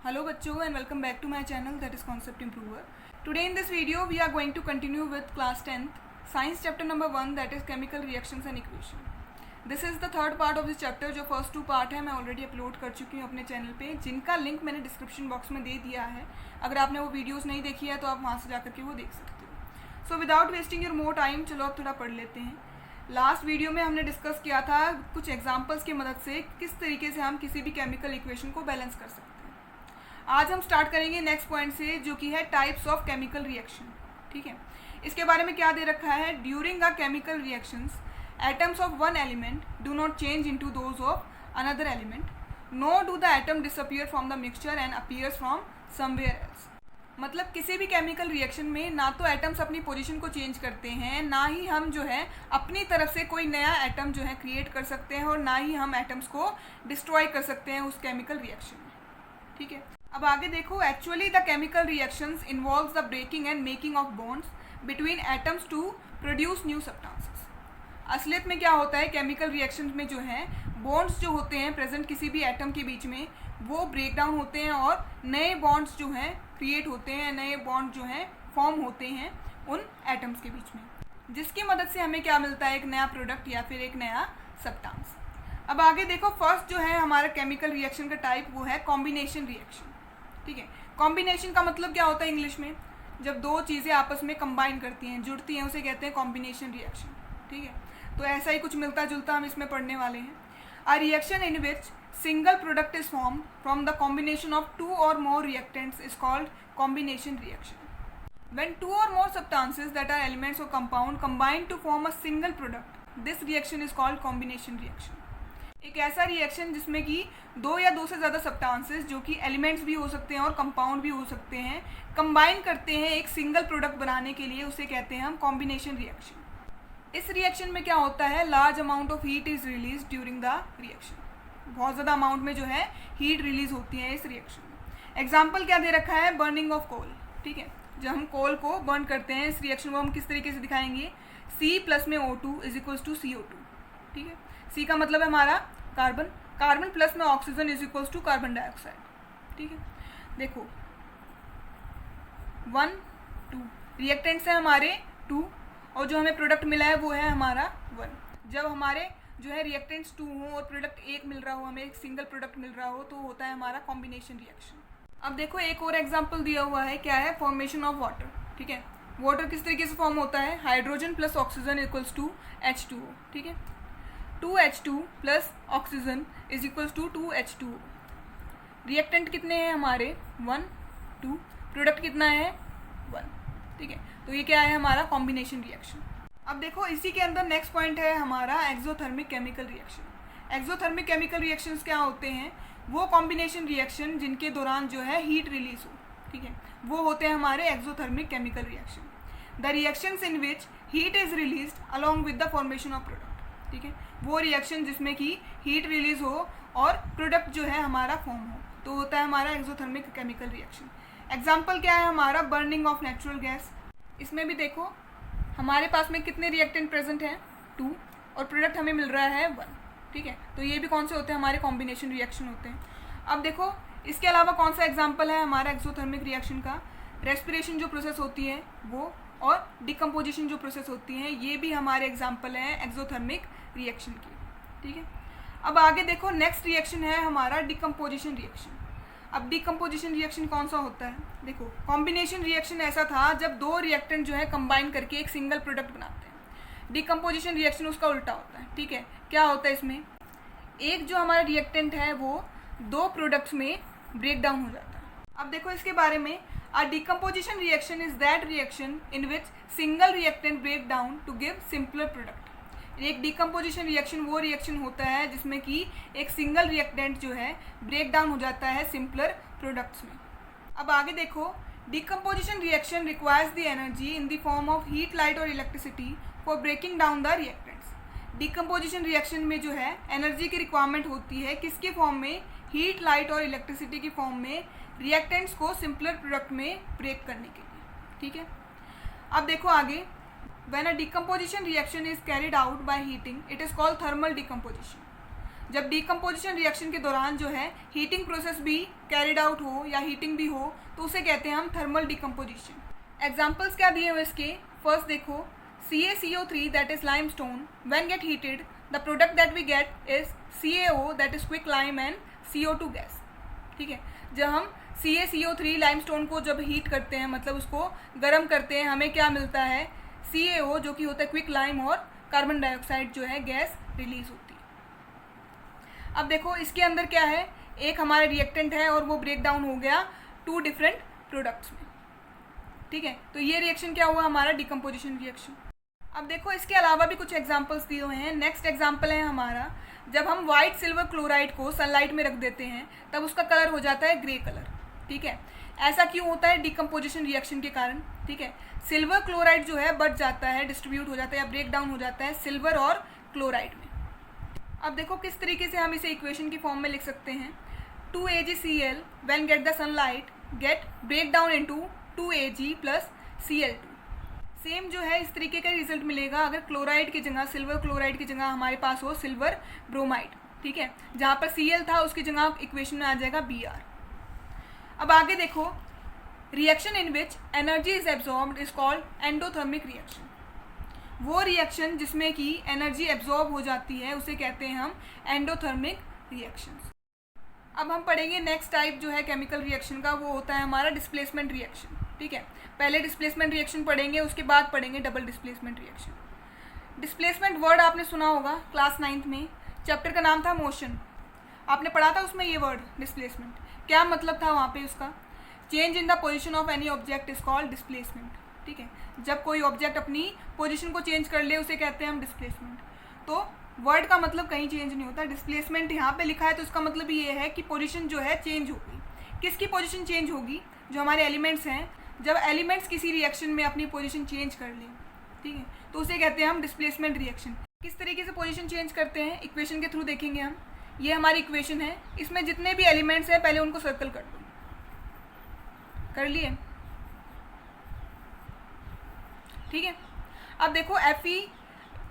Hello bachcho and welcome back to my channel, that is Concept Improver. Today in this video we are going to continue with class 10th science chapter number 1, that is chemical reactions and equation. This is the third part of this chapter. जो first two part है मैं already upload कर चुकी हूँ अपने channel पे, जिनका link मैंने डिस्क्रिप्शन बॉक्स में दे दिया है. अगर आपने वो वीडियोस नहीं देखी है तो आप वहाँ से जाकर के वो देख सकते हो. So without wasting your more time, चलो अब थोड़ा पढ़ लेते हैं. लास्ट वीडियो में हमने डिस्कस किया था कुछ एग्जाम्पल्स की मदद से किस तरीके से हम किसी भी केमिकल इक्वेशन को बैलेंस कर सकते हैं. आज हम स्टार्ट करेंगे नेक्स्ट पॉइंट से, जो कि है टाइप्स ऑफ केमिकल रिएक्शन. ठीक है, इसके बारे में क्या दे रखा है. During a chemical reactions atoms of one element do not change into those of another element, nor do the atom disappear from the mixture and appears from somewhere else. मतलब किसी भी केमिकल रिएक्शन में ना तो atoms अपनी position को change करते हैं, ना ही हम जो है अपनी तरफ से कोई नया एटम जो है क्रिएट कर सकते हैं, और ना ही हम एटम्स को डिस्ट्रॉय कर सकते हैं उस केमिकल रिएक्शन में. ठीक है, अब आगे देखो. Actually the chemical reactions involves the breaking and making of bonds between atoms to produce new substances. असलियत में क्या होता है, केमिकल रिएक्शन में जो है बॉन्ड्स जो होते हैं प्रेजेंट किसी भी एटम के बीच में, वो ब्रेक डाउन होते हैं और नए बॉन्ड्स जो हैं क्रिएट होते हैं, नए बॉन्ड जो हैं फॉर्म होते हैं उन एटम्स के बीच में, जिसकी मदद से हमें क्या मिलता है, एक नया प्रोडक्ट या फिर एक नया सब्सटेंस. अब आगे देखो. फर्स्ट जो है हमारा केमिकल रिएक्शन का टाइप वो है कॉम्बिनेशन रिएक्शन. ठीक है, कॉम्बिनेशन का मतलब क्या होता है इंग्लिश में, जब दो चीज़ें आपस में कंबाइन करती हैं, जुड़ती हैं, उसे कहते हैं कॉम्बिनेशन रिएक्शन. ठीक है, तो ऐसा ही कुछ मिलता जुलता हम इसमें पढ़ने वाले हैं. A reaction in which single product is form from the combination of two or more reactants is called combination reaction. When two or more substances that are elements or compound combine to form a single product, this reaction is called combination reaction. एक ऐसा reaction जिसमें कि दो या दो से ज़्यादा substances, जो कि एलिमेंट्स भी हो सकते हैं और कंपाउंड भी हो सकते हैं, कंबाइन करते हैं एक सिंगल प्रोडक्ट बनाने के लिए, उसे कहते हैं हम कॉम्बिनेशन रिएक्शन. इस रिएक्शन में क्या होता है, large amount of heat is release during the reaction. बहुत ज़्यादा अमाउंट में जो है हीट रिलीज होती है इस रिएक्शन में. एग्जाम्पल क्या दे रखा है, बर्निंग ऑफ कोल. ठीक है, जब हम कोल को बर्न करते हैं, इस रिएक्शन को हम किस तरीके से दिखाएंगे, C प्लस में O2 is equals to CO2. ठीक है, C का मतलब है हमारा कार्बन, कार्बन प्लस में oxygen is equals to carbon dioxide. ठीक है, देखो 1 2 रिएक्टेंट्स हैं हमारे 2, और जो हमें प्रोडक्ट मिला है वो है हमारा 1. जब हमारे जो है रिएक्टेंट्स 2 हों और प्रोडक्ट 1 मिल रहा हो, हमें एक सिंगल प्रोडक्ट मिल रहा हो, तो होता है हमारा कॉम्बिनेशन रिएक्शन. अब देखो एक और एग्जांपल दिया हुआ है, क्या है, फॉर्मेशन ऑफ वाटर. ठीक है, वाटर किस तरीके से फॉर्म होता है, hydrogen plus oxygen equals to H2O. ठीक है, 2H2 plus oxygen is equals to 2H2O. Reactant कितने हैं हमारे 1 2, प्रोडक्ट कितना है 1. ठीक है, तो ये क्या है हमारा कॉम्बिनेशन रिएक्शन. अब देखो इसी के अंदर नेक्स्ट पॉइंट है हमारा exothermic chemical reaction. Exothermic chemical reactions क्या होते हैं, वो कॉम्बिनेशन रिएक्शन जिनके दौरान जो है हीट रिलीज हो. ठीक है, वो होते हैं हमारे exothermic chemical reaction. The reactions in which heat is released along with the formation of product. ठीक है, वो रिएक्शन जिसमें कि हीट रिलीज हो और प्रोडक्ट जो है हमारा फॉर्म हो, तो होता है हमारा एक्सोथर्मिक केमिकल रिएक्शन. एग्जाम्पल क्या है हमारा, बर्निंग ऑफ नेचुरल गैस. इसमें भी देखो हमारे पास में कितने रिएक्टेंट प्रेजेंट हैं 2, और प्रोडक्ट हमें मिल रहा है 1. ठीक है, तो ये भी कौन से होते हैं, हमारे कॉम्बिनेशन रिएक्शन होते हैं. अब देखो इसके अलावा कौन सा एग्जाम्पल है हमारा एक्सोथर्मिक रिएक्शन का, रेस्पिरेशन जो प्रोसेस होती है वो, और डिकम्पोजिशन जो प्रोसेस होती है, ये भी हमारे एग्जाम्पल हैं एक्सोथर्मिक रिएक्शन की. ठीक है, अब आगे देखो नेक्स्ट रिएक्शन है हमारा डिकम्पोजिशन रिएक्शन. अब डिकम्पोजिशन रिएक्शन कौन सा होता है, देखो कॉम्बिनेशन रिएक्शन ऐसा था जब दो रिएक्टेंट जो है कंबाइन करके एक सिंगल प्रोडक्ट बनाते हैं. डिकम्पोजिशन रिएक्शन उसका उल्टा होता है. ठीक है, क्या होता है इसमें, एक जो हमारा रिएक्टेंट है वो दो प्रोडक्ट्स में ब्रेक डाउन हो जाता है. अब देखो इसके बारे में, a decomposition reaction is that reaction in which single reactant break down to give simpler product. एक डिकम्पोजिशन रिएक्शन वो रिएक्शन होता है जिसमें कि एक सिंगल रिएक्टेंट जो है ब्रेक डाउन हो जाता है सिंपलर प्रोडक्ट्स में. अब आगे देखो, decomposition reaction requires the energy in the form of heat, light or electricity for breaking down the reactants. Decomposition reaction में जो है एनर्जी की रिक्वायरमेंट होती है, किसके फॉर्म में, हीट, लाइट और इलेक्ट्रिसिटी की फॉर्म में, रिएक्टेंट्स को सिंपलर प्रोडक्ट में ब्रेक करने के लिए. ठीक है, अब देखो आगे, when a decomposition reaction is carried out by heating, it is called thermal decomposition. जब डिकम्पोजिशन रिएक्शन के दौरान जो है हीटिंग प्रोसेस भी कैरिड आउट हो या हीटिंग भी हो तो उसे कहते हैं हम थर्मल डिकम्पोजिशन। एग्जाम्पल्स क्या दिए हुए इसके, फर्स्ट देखो CaCO3 that is limestone when get heated the product that we get is CaO that is quick lime and CO2 gas. ठीक है, जब हम CaCO3 लाइमस्टोन को जब हीट करते हैं मतलब उसको गर्म करते हैं हमें क्या मिलता है, CaO जो कि होता है क्विक लाइम और कार्बन डाइऑक्साइड जो है गैस रिलीज होती है। अब देखो इसके अंदर क्या है, एक हमारा रिएक्टेंट है और वो ब्रेक डाउन हो गया 2 डिफरेंट प्रोडक्ट्स में। ठीक है, तो ये रिएक्शन क्या हुआ हमारा डिकम्पोजिशन रिएक्शन। अब देखो इसके अलावा भी कुछ एग्जांपल्स दिए हुए हैं। नेक्स्ट एग्जांपल है हमारा, जब हम वाइट सिल्वर क्लोराइड को सनलाइट में रख देते हैं तब उसका कलर हो जाता है ग्रे कलर। ठीक है, ऐसा क्यों होता है, डिकम्पोजिशन रिएक्शन के कारण। ठीक है, सिल्वर क्लोराइड जो है बढ़ जाता है, डिस्ट्रीब्यूट हो जाता है या ब्रेक डाउन हो जाता है सिल्वर और क्लोराइड में। अब देखो किस तरीके से हम इसे इक्वेशन की फॉर्म में लिख सकते हैं, 2AgCl when get the sunlight get break down into 2Ag plus Cl2। Same जो है इस तरीके का रिजल्ट मिलेगा अगर क्लोराइड की जगह, सिल्वर क्लोराइड की जगह हमारे पास हो सिल्वर ब्रोमाइड। ठीक है, जहाँ पर Cl था उसकी जगह इक्वेशन में आ जाएगा Br। अब आगे देखो, reaction in which energy is absorbed is called endothermic reaction. वो रिएक्शन जिसमें कि एनर्जी एब्जॉर्ब हो जाती है उसे कहते हैं हम एंडोथर्मिक रिएक्शन। अब हम पढ़ेंगे नेक्स्ट टाइप जो है केमिकल रिएक्शन का, वो होता है हमारा डिस्प्लेसमेंट रिएक्शन। ठीक है, पहले डिस्प्लेसमेंट रिएक्शन पढ़ेंगे, उसके बाद पढ़ेंगे double displacement reaction. Displacement word आपने सुना होगा क्लास 9th में, चैप्टर का नाम था मोशन, आपने पढ़ा था उसमें ये वर्ड डिस्प्लेसमेंट। क्या मतलब था वहाँ पे उसका, change in the position of any object is called displacement. ठीक है, जब कोई ऑब्जेक्ट अपनी पोजीशन को चेंज कर ले उसे कहते हैं हम डिस्प्लेसमेंट। तो वर्ड का मतलब कहीं चेंज नहीं होता, डिस्प्लेसमेंट यहाँ पे लिखा है तो उसका मतलब ये है कि पोजीशन जो है चेंज होगी। किसकी पोजीशन चेंज होगी, जो हमारे एलिमेंट्स हैं, जब एलिमेंट्स किसी रिएक्शन में अपनी पोजीशन चेंज कर लें। ठीक है, तो उसे कहते हैं हम डिस्प्लेसमेंट रिएक्शन। किस तरीके से पोजीशन चेंज करते हैं इक्वेशन के थ्रू देखेंगे हम। ये हमारी इक्वेशन है, इसमें जितने भी एलिमेंट्स हैं पहले उनको सर्कल कर दो, कर लिए। ठीक है, अब देखो Fe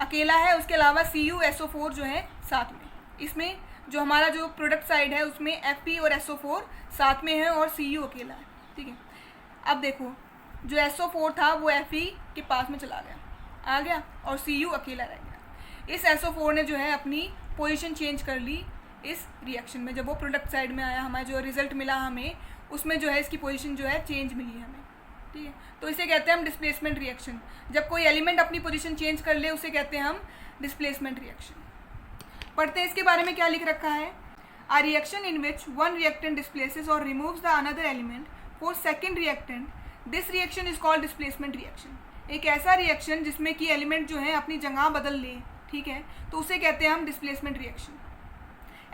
अकेला है, उसके अलावा CuSO4 जो है साथ में, इसमें जो हमारा जो प्रोडक्ट साइड है उसमें Fe और SO4 साथ में है और Cu अकेला है। ठीक है, अब देखो जो SO4 था वो Fe के पास में चला गया, आ गया, और Cu अकेला रह गया। इस SO4 ने जो है अपनी पोजीशन चेंज कर ली इस रिएक्शन में, जब वो प्रोडक्ट साइड में आया, हमारा जो रिजल्ट मिला हमें उसमें जो है इसकी पोजीशन जो है चेंज मिली हमें। ठीक है, तो इसे कहते हैं हम डिस्प्लेसमेंट रिएक्शन। जब कोई एलिमेंट अपनी पोजीशन चेंज कर ले उसे कहते हैं हम डिस्प्लेसमेंट रिएक्शन। पढ़ते हैं इसके बारे में क्या लिख रखा है, a reaction in which one reactant displaces or removes the another element for second reactant, this reaction is called displacement reaction. एक ऐसा रिएक्शन जिसमें कि एलिमेंट जो है अपनी जगह बदल ले, ठीक है, तो उसे कहते हैं हम डिस्प्लेसमेंट रिएक्शन।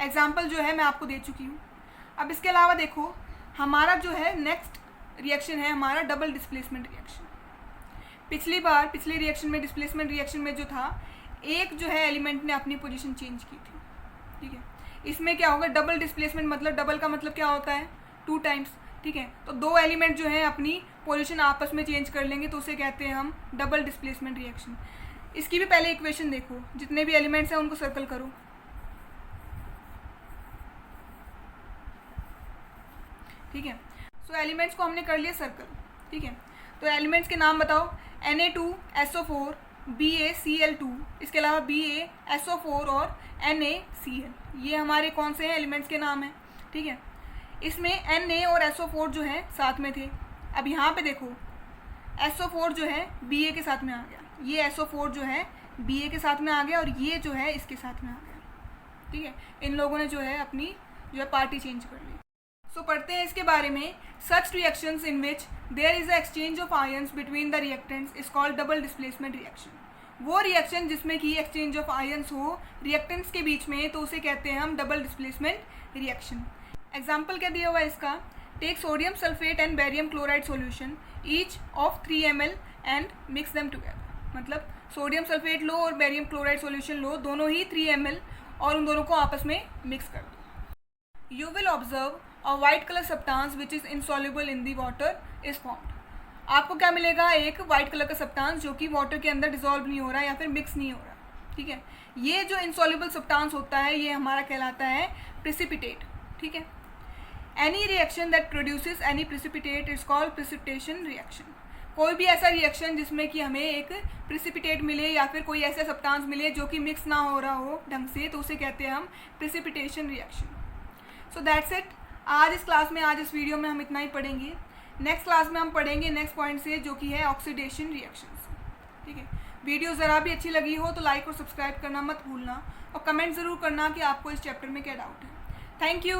एग्जाम्पल जो है मैं आपको दे चुकी हूँ। अब इसके अलावा देखो हमारा जो है नेक्स्ट रिएक्शन है हमारा डबल डिस्प्लेसमेंट रिएक्शन। पिछले रिएक्शन में डिस्प्लेसमेंट रिएक्शन में जो था, एक जो है एलिमेंट ने अपनी पोजीशन चेंज की थी। ठीक है, इसमें क्या होगा, डबल डिस्प्लेसमेंट मतलब डबल का मतलब क्या होता है, 2 टाइम्स। ठीक है, तो 2 एलिमेंट जो है अपनी पोजीशन आपस में चेंज कर लेंगे तो उसे कहते हैं हम डबल डिस्प्लेसमेंट रिएक्शन। इसकी भी पहले इक्वेशन देखो, जितने भी एलिमेंट्स हैं उनको सर्कल करो। ठीक है, सो एलिमेंट्स को हमने कर लिया सर्कल। ठीक है, तो एलिमेंट्स के नाम बताओ, Na2SO4 BaCl2, इसके अलावा BaSO4 और NaCl, ये हमारे कौन से हैं एलिमेंट्स के नाम हैं। ठीक है, इसमें Na और SO4 जो है साथ में थे। अब यहाँ पे देखो SO4 जो है Ba के साथ में आ गया, ये SO4 जो है Ba के साथ में आ गया और ये जो है इसके साथ में आ गया। ठीक है, इन लोगों ने जो है अपनी जो है पार्टी चेंज कर ली। सो पढ़ते हैं इसके बारे में, such reactions in which there is a exchange of ions between the reactants is called double displacement reaction. वो रिएक्शन जिसमें कि एक्सचेंज ऑफ आयंस हो रिएक्टेंट्स के बीच में तो उसे कहते हैं हम डबल डिस्प्लेसमेंट रिएक्शन। एग्जाम्पल क्या दिया हुआ है इसका, take sodium sulphate and barium chloride solution each of 3 ml and mix them together. मतलब सोडियम सल्फेट लो और बेरियम क्लोराइड सॉल्यूशन लो, दोनों ही 3 ml, और उन दोनों को आपस में मिक्स कर दो। You will observe a white colour substance which is insoluble in the water is formed. आपको क्या मिलेगा, एक वाइट कलर का सब्सटेंस जो कि वाटर के अंदर डिजॉल्व नहीं हो रहा या फिर मिक्स नहीं हो रहा। ठीक है। ये जो इनसॉल्युबल सब्सटेंस होता है ये हमारा कहलाता है प्रेसिपिटेट, ठीक है। Any reaction that produces any precipitate is called precipitation reaction. कोई भी ऐसा रिएक्शन जिसमें कि हमें एक प्रेसिपिटेट मिले या फिर कोई ऐसा सब्सटेंस मिले जो कि मिक्स ना हो रहा हो ढंग से, तो उसे कहते हैं हम precipitation reaction. So that's it. आज इस क्लास में, आज इस वीडियो में हम इतना ही पढ़ेंगे। नेक्स्ट क्लास में हम पढ़ेंगे नेक्स्ट पॉइंट से, जो कि है ऑक्सीडेशन रिएक्शंस, ठीक है। वीडियो ज़रा भी अच्छी लगी हो तो लाइक और सब्सक्राइब करना मत भूलना, और कमेंट ज़रूर करना कि आपको इस चैप्टर में क्या डाउट है। Thank you.